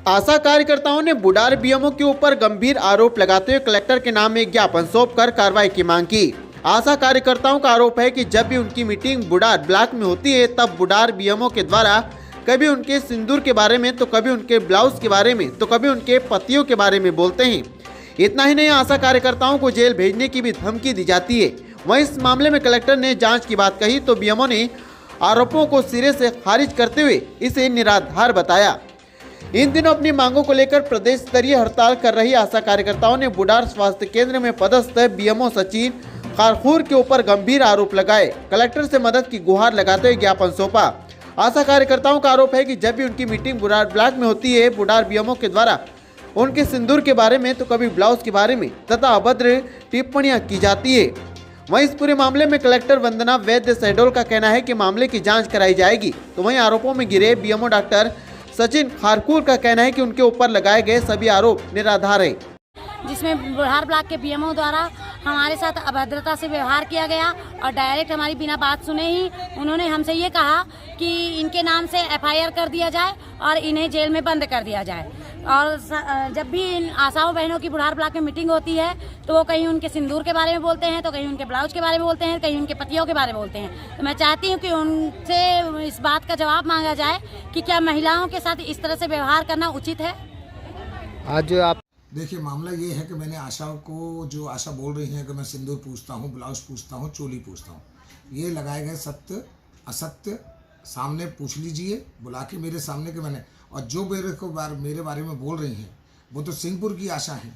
आशा कार्यकर्ताओं ने बुडार बीएमओ के ऊपर गंभीर आरोप लगाते हुए कलेक्टर के नाम एक ज्ञापन सौंपकर कार्रवाई की मांग की। आशा कार्यकर्ताओं का आरोप है कि जब भी उनकी मीटिंग बुडार ब्लॉक में होती है तब बुडार बीएमओ के द्वारा कभी उनके सिंदूर के बारे में तो कभी उनके ब्लाउज के बारे में तो कभी उनके पतियों के बारे में बोलते हैं। इतना ही नहीं, आशा कार्यकर्ताओं को जेल भेजने की भी धमकी दी जाती है। वहीं इस मामले में कलेक्टर ने जांच की बात कही तो बीएमओ ने आरोपों को सिरे से खारिज करते हुए इसे निराधार बताया। इन दिनों अपनी मांगों को लेकर प्रदेश स्तरीय हड़ताल कर रही आशा कार्यकर्ताओं ने बुडार स्वास्थ्य केंद्र में पदस्थ बीएमओ सचिन खारखूर के ऊपर गंभीर आरोप लगाए। कलेक्टर से मदद की गुहार लगाते हुए ज्ञापन सौंपा। आशा कार्यकर्ताओं का आरोप है कि जब भी उनकी मीटिंग बुडार ब्लॉक में होती है, बुडार बीएमओ के द्वारा उनके सिंदूर के बारे में तो कभी ब्लाउज के बारे में तथा अभद्र टिप्पणियां की जाती है। वहीं इस पूरे मामले में कलेक्टर वंदना वैद्य शहडोल का कहना है कि मामले की जांच कराई जाएगी। तो वहीं आरोपों में घिरे बीएमओ डॉक्टर सचिन खारखूर का कहना है कि उनके ऊपर लगाए गए सभी आरोप निराधार है, जिसमें बुढार ब्लॉक के बीएमओ द्वारा हमारे साथ अभद्रता से व्यवहार किया गया और डायरेक्ट हमारी बिना बात सुने ही उन्होंने हमसे ये कहा कि इनके नाम से एफआईआर कर दिया जाए और इन्हें जेल में बंद कर दिया जाए। और जब भी इन आशाओं बहनों की बुढार ब्लॉक में मीटिंग होती है तो वो कहीं उनके सिंदूर के बारे में बोलते हैं, तो कहीं उनके ब्लाउज के बारे में बोलते हैं, कहीं उनके पतियों के बारे में बोलते हैं। तो मैं चाहती हूँ कि उनसे इस बात का जवाब मांगा जाए कि क्या महिलाओं के साथ इस तरह से व्यवहार करना उचित है। आज आप देखिए, मामला ये है कि मैंने आशा को, जो आशा बोल रही हैं कि मैं सिंदूर पूछता हूँ, ब्लाउज पूछता हूँ, चोली पूछता हूँ, ये लगाए गए सत्य असत्य सामने पूछ लीजिए बुला के मेरे सामने के मैंने। और जो मेरे बारे में बोल रही हैं वो तो सिंहपुर की आशा हैं,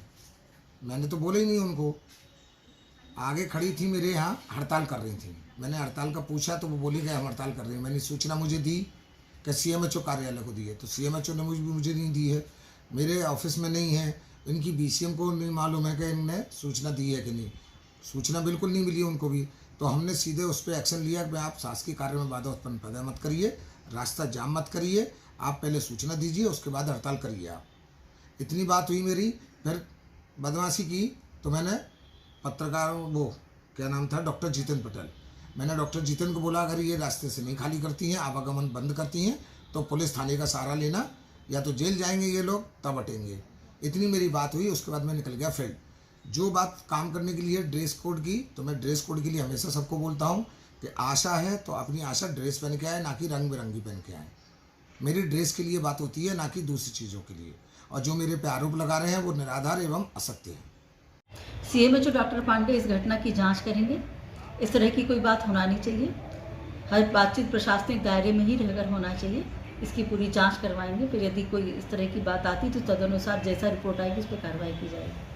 मैंने तो बोला ही नहीं उनको। आगे खड़ी थी मेरे यहाँ, हड़ताल कर रही थी। मैंने हड़ताल का पूछा तो वो बोली गए हम हड़ताल कर रही हैं। मैंने सूचना मुझे दी कि सीएमएचओ कार्यालय को दी है, तो सीएमएचओ ने मुझे नहीं दी है, मेरे ऑफिस में नहीं है। इनकी बीसीएम को नहीं मालूम है कि इनने सूचना दी है कि नहीं। सूचना बिल्कुल नहीं मिली उनको भी। तो हमने सीधे उस पर एक्शन लिया कि आप शासकीय कार्य में बाधा उत्पन्न पैदा मत करिए, रास्ता जाम मत करिए, आप पहले सूचना दीजिए, उसके बाद हड़ताल करिए आप। इतनी बात हुई मेरी। फिर बदमाशी की तो मैंने पत्रकार, वो क्या नाम था, डॉक्टर जीतन पटेल, मैंने डॉक्टर जीतन को बोला अगर ये रास्ते से नहीं खाली करती हैं, आवागमन बंद करती हैं तो पुलिस थाने का सहारा लेना, या तो जेल जाएंगे ये लोग तब हटेंगे। इतनी मेरी बात हुई। उसके बाद मैं निकल गया फील्ड। जो बात काम करने के लिए ड्रेस कोड की, तो मैं ड्रेस कोड के लिए हमेशा सबको बोलता हूँ कि आशा है तो अपनी आशा ड्रेस पहन के आए, ना कि रंग बिरंगी पहन के आए। मेरी ड्रेस के लिए बात होती है, ना कि दूसरी चीज़ों के लिए। और जो मेरे पे आरोप लगा रहे हैं वो निराधार एवं असत्य है। सीएमएचओ डॉक्टर पांडे इस घटना की जांच करेंगे। इस तरह की कोई बात होना नहीं चाहिए। हर बातचीत प्रशासनिक दायरे में ही रहकर होना चाहिए। इसकी पूरी जांच करवाएंगे। फिर यदि कोई इस तरह की बात आती तो तदनुसार जैसा रिपोर्ट आएगी उस पर कार्रवाई की जाएगी।